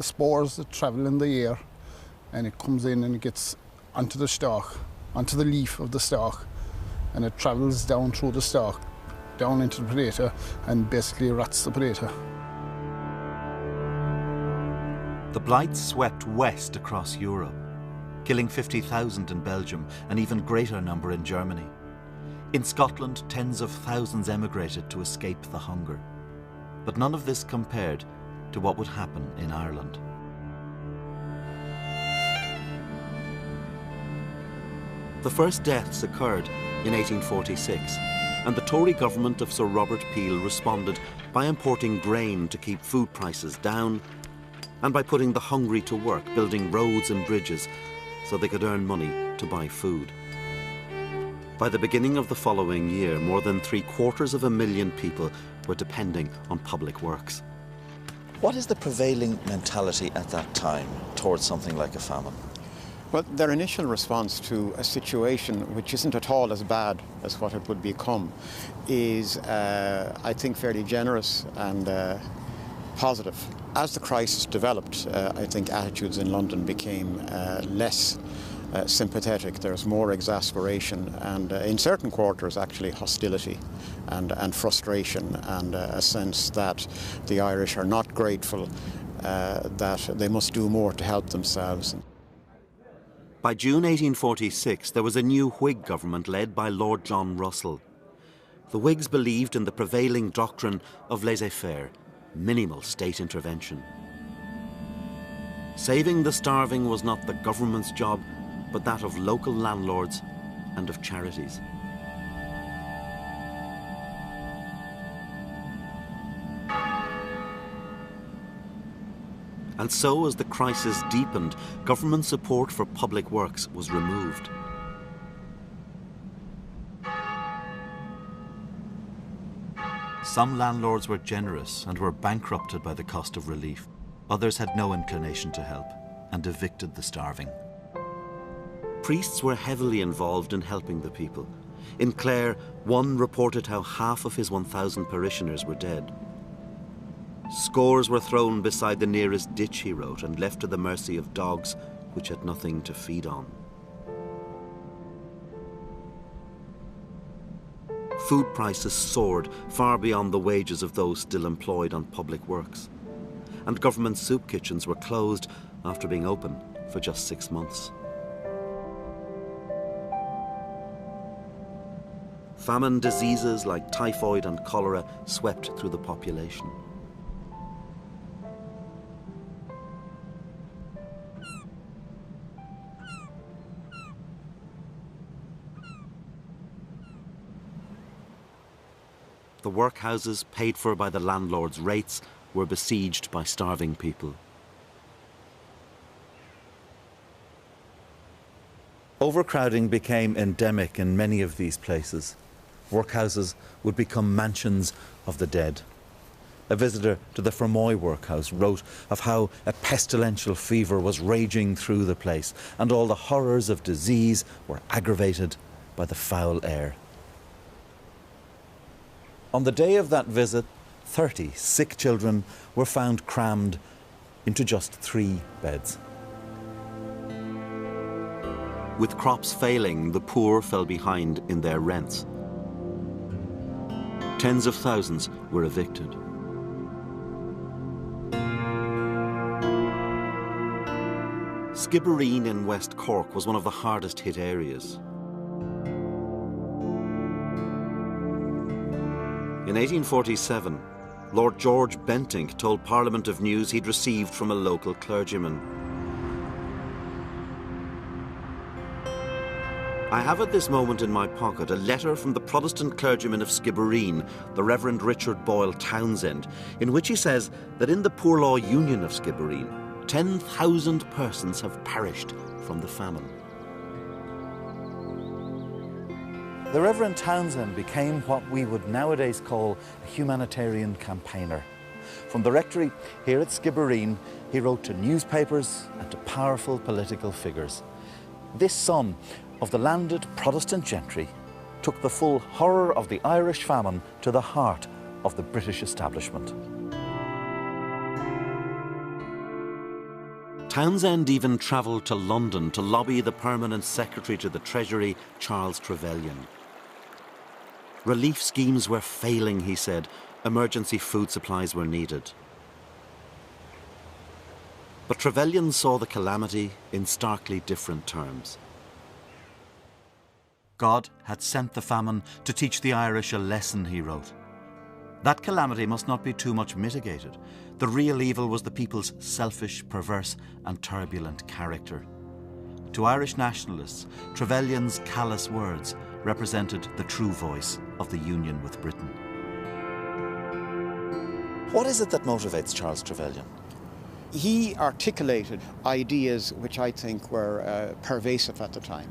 spores that travel in the air, and it comes in and it gets onto the stalk, onto the leaf of the stalk, and it travels down through the stalk, down into the predator, and basically rots the predator. The blight swept west across Europe, killing 50,000 in Belgium, an even greater number in Germany. In Scotland, tens of thousands emigrated to escape the hunger. But none of this compared to what would happen in Ireland. The first deaths occurred in 1846, and the Tory government of Sir Robert Peel responded by importing grain to keep food prices down and by putting the hungry to work, building roads and bridges so they could earn money to buy food. By the beginning of the following year, more than 750,000 people were depending on public works. What is the prevailing mentality at that time towards something like a famine? Well, their initial response to a situation which isn't at all as bad as what it would become is, I think, fairly generous and positive. As the crisis developed, I think attitudes in London became less sympathetic. There's more exasperation and in certain quarters actually hostility and frustration and a sense that the Irish are not grateful, that they must do more to help themselves. By June 1846, there was a new Whig government led by Lord John Russell. The Whigs believed in the prevailing doctrine of laissez-faire, minimal state intervention. Saving the starving was not the government's job, but that of local landlords and of charities. And so, as the crisis deepened, government support for public works was removed. Some landlords were generous and were bankrupted by the cost of relief. Others had no inclination to help and evicted the starving. Priests were heavily involved in helping the people. In Clare, one reported how half of his 1,000 parishioners were dead. Scores were thrown beside the nearest ditch, he wrote, and left to the mercy of dogs which had nothing to feed on. Food prices soared far beyond the wages of those still employed on public works, and government soup kitchens were closed after being open for just 6 months. Famine diseases like typhoid and cholera swept through the population. The workhouses, paid for by the landlord's rates, were besieged by starving people. Overcrowding became endemic in many of these places. Workhouses would become mansions of the dead. A visitor to the Fermoy workhouse wrote of how a pestilential fever was raging through the place, and all the horrors of disease were aggravated by the foul air. On the day of that visit, 30 sick children were found crammed into just 3 beds. With crops failing, the poor fell behind in their rents. Tens of thousands were evicted. Skibbereen in West Cork was one of the hardest hit areas. In 1847, Lord George Bentinck told Parliament of news he'd received from a local clergyman. I have at this moment in my pocket a letter from the Protestant clergyman of Skibbereen, the Reverend Richard Boyle Townsend, in which he says that in the Poor Law Union of Skibbereen, 10,000 persons have perished from the famine. The Reverend Townsend became what we would nowadays call a humanitarian campaigner. From the rectory here at Skibbereen, he wrote to newspapers and to powerful political figures. This son of the landed Protestant gentry took the full horror of the Irish famine to the heart of the British establishment. Townsend even travelled to London to lobby the Permanent Secretary to the Treasury, Charles Trevelyan. Relief schemes were failing, he said. Emergency food supplies were needed. But Trevelyan saw the calamity in starkly different terms. God had sent the famine to teach the Irish a lesson, he wrote. That calamity must not be too much mitigated. The real evil was the people's selfish, perverse and turbulent character. To Irish nationalists, Trevelyan's callous words represented the true voice of the union with Britain. What is it that motivates Charles Trevelyan? He articulated ideas which I think were pervasive at the time.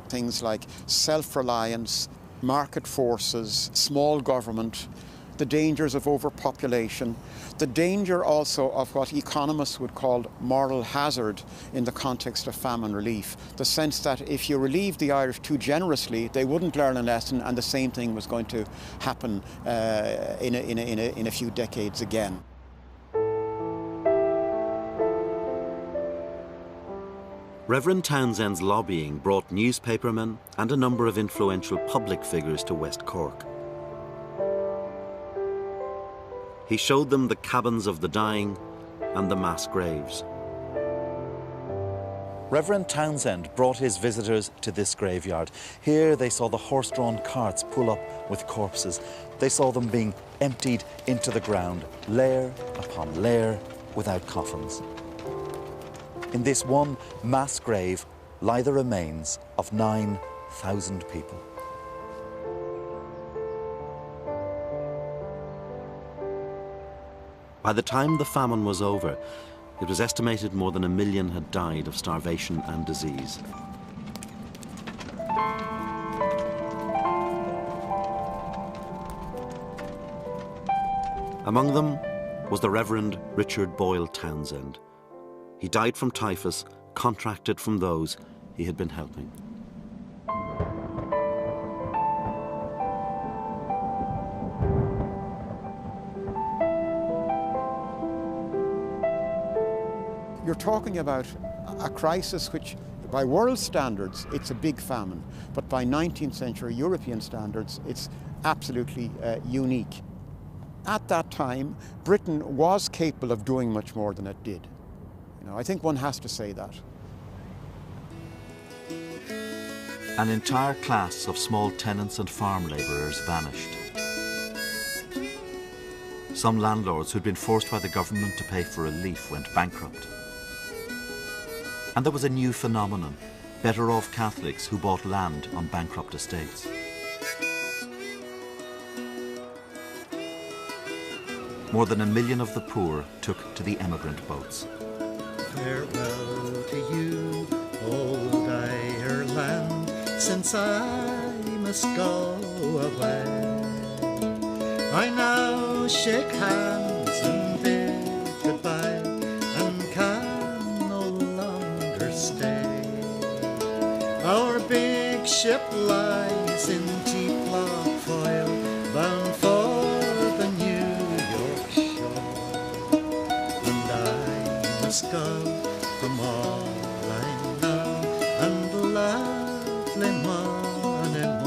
Things like self-reliance, market forces, small government, the dangers of overpopulation, the danger also of what economists would call moral hazard in the context of famine relief. The sense that if you relieved the Irish too generously, they wouldn't learn a lesson, and the same thing was going to happen in a few decades again. Reverend Townsend's lobbying brought newspapermen and a number of influential public figures to West Cork. He showed them the cabins of the dying and the mass graves. Reverend Townsend brought his visitors to this graveyard. Here they saw the horse-drawn carts pull up with corpses. They saw them being emptied into the ground, layer upon layer, without coffins. In this one mass grave lie the remains of 9,000 people. By the time the famine was over, it was estimated more than 1 million had died of starvation and disease. Among them was the Reverend Richard Boyle Townsend. He died from typhus, contracted from those he had been helping. You're talking about a crisis which, by world standards, it's a big famine, but by 19th century European standards, it's absolutely unique. At that time, Britain was capable of doing much more than it did. I think one has to say that. An entire class of small tenants and farm labourers vanished. Some landlords who'd been forced by the government to pay for relief went bankrupt. And there was a new phenomenon, better-off Catholics who bought land on bankrupt estates. More than 1 million of the poor took to the emigrant boats. Farewell to you, old Ireland, since I must go away. I now shake hands and bid goodbye, and can no longer stay. Our big ship lies in deep lock foil, bound for the New York shore, and I must go from all I know and lovely Moneymore.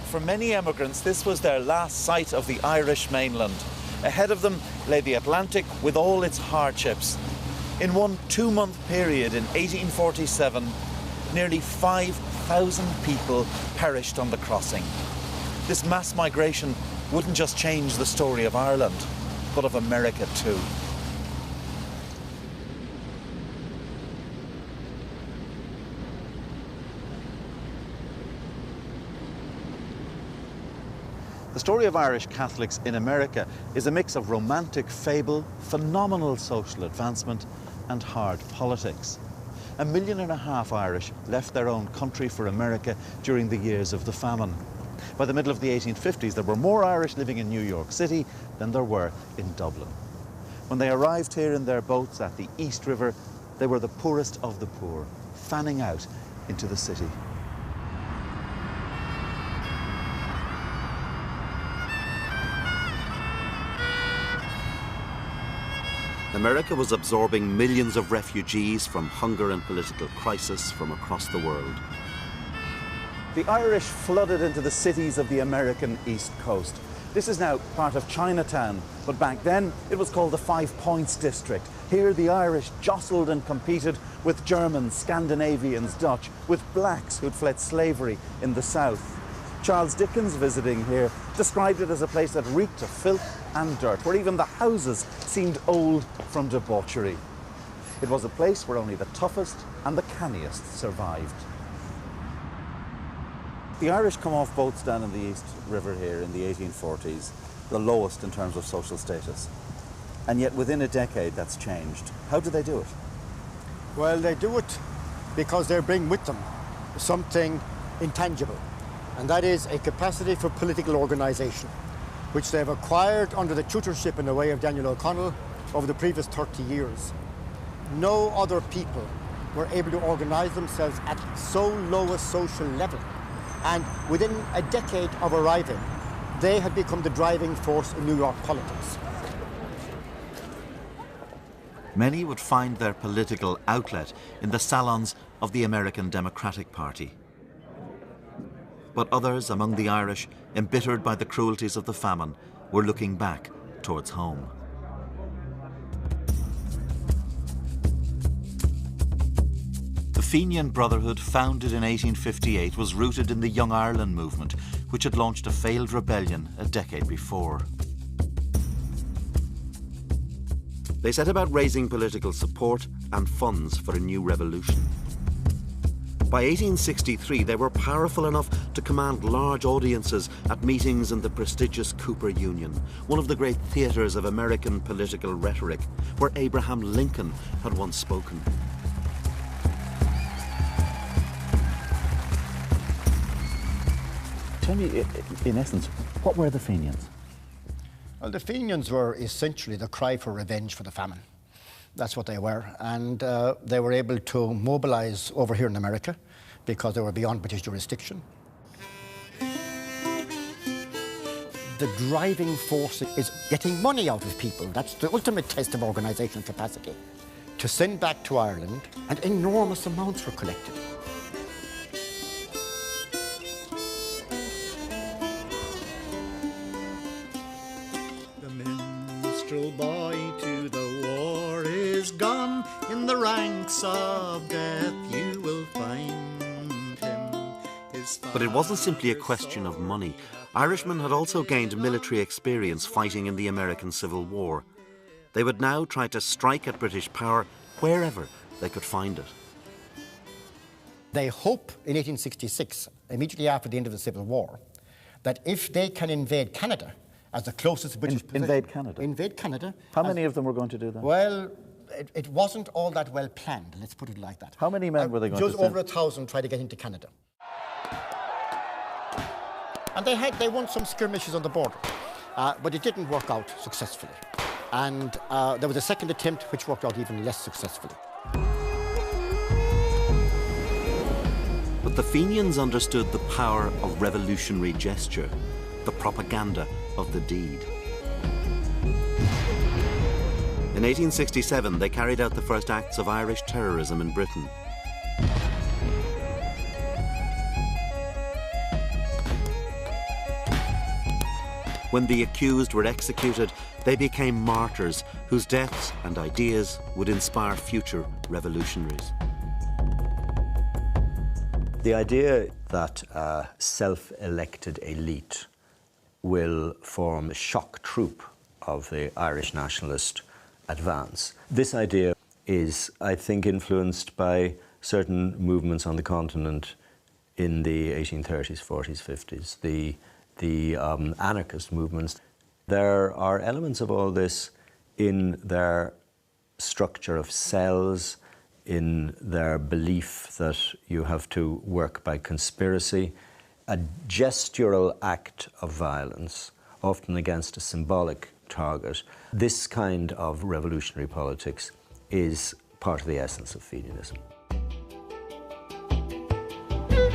For many emigrants, this was their last sight of the Irish mainland. Ahead of them lay the Atlantic with all its hardships. In one 2-month period in 1847, nearly 5,000 people perished on the crossing. This mass migration wouldn't just change the story of Ireland, but of America too. The story of Irish Catholics in America is a mix of romantic fable, phenomenal social advancement, and hard politics. 1.5 million Irish left their own country for America during the years of the famine. By the middle of the 1850s, there were more Irish living in New York City than there were in Dublin. When they arrived here in their boats at the East River, they were the poorest of the poor, fanning out into the city. America was absorbing millions of refugees from hunger and political crisis from across the world. The Irish flooded into the cities of the American East Coast. This is now part of Chinatown, but back then it was called the 5 Points District. Here the Irish jostled and competed with Germans, Scandinavians, Dutch, with blacks who'd fled slavery in the south. Charles Dickens, visiting here, described it as a place that reeked of filth and dirt, where even the houses seemed old from debauchery. It was a place where only the toughest and the canniest survived. The Irish come off boats down in the East River here in the 1840s, the lowest in terms of social status. And yet within a decade that's changed. How do they do it? Well, they do it because they bring with them something intangible, and that is a capacity for political organisation, which they've acquired under the tutorship in the way of Daniel O'Connell over the previous 30 years. No other people were able to organise themselves at so low a social level. And within a decade of arriving, they had become the driving force in New York politics. Many would find their political outlet in the salons of the American Democratic Party. But others among the Irish, embittered by the cruelties of the famine, were looking back towards home. The Fenian Brotherhood, founded in 1858, was rooted in the Young Ireland movement, which had launched a failed rebellion a decade before. They set about raising political support and funds for a new revolution. By 1863, they were powerful enough to command large audiences at meetings in the prestigious Cooper Union, one of the great theatres of American political rhetoric, where Abraham Lincoln had once spoken. Tell me, in essence, what were the Fenians? Well, the Fenians were essentially the cry for revenge for the famine. That's what they were. And they were able to mobilise over here in America because they were beyond British jurisdiction. The driving force is getting money out of people. That's the ultimate test of organisational capacity. To send back to Ireland, and enormous amounts were collected. Boy to the war is gone, in the ranks of death you will find him. But it wasn't simply a question of money. Irishmen had also gained military experience fighting in the American Civil War. They would now try to strike at British power wherever they could find it. They hope in 1866, immediately after the end of the Civil War, that if they can invade Canada, as the closest British possession. Invade Canada? Invade Canada. How many of them were going to do that? Well, it wasn't all that well planned, let's put it like that. How many men were they going to send? Just over 1,000 tried to get into Canada. And they won some skirmishes on the border, but it didn't work out successfully. And there was a second attempt which worked out even less successfully. But the Fenians understood the power of revolutionary gesture, the propaganda of the deed. In 1867, they carried out the first acts of Irish terrorism in Britain. When the accused were executed, they became martyrs whose deaths and ideas would inspire future revolutionaries. The idea that a self-elected elite will form a shock troop of the Irish nationalist advance. This idea is, I think, influenced by certain movements on the continent in the 1830s, 40s, 50s, the anarchist movements. There are elements of all this in their structure of cells, in their belief that you have to work by conspiracy, a gestural act of violence, often against a symbolic target. This kind of revolutionary politics is part of the essence of Fenianism.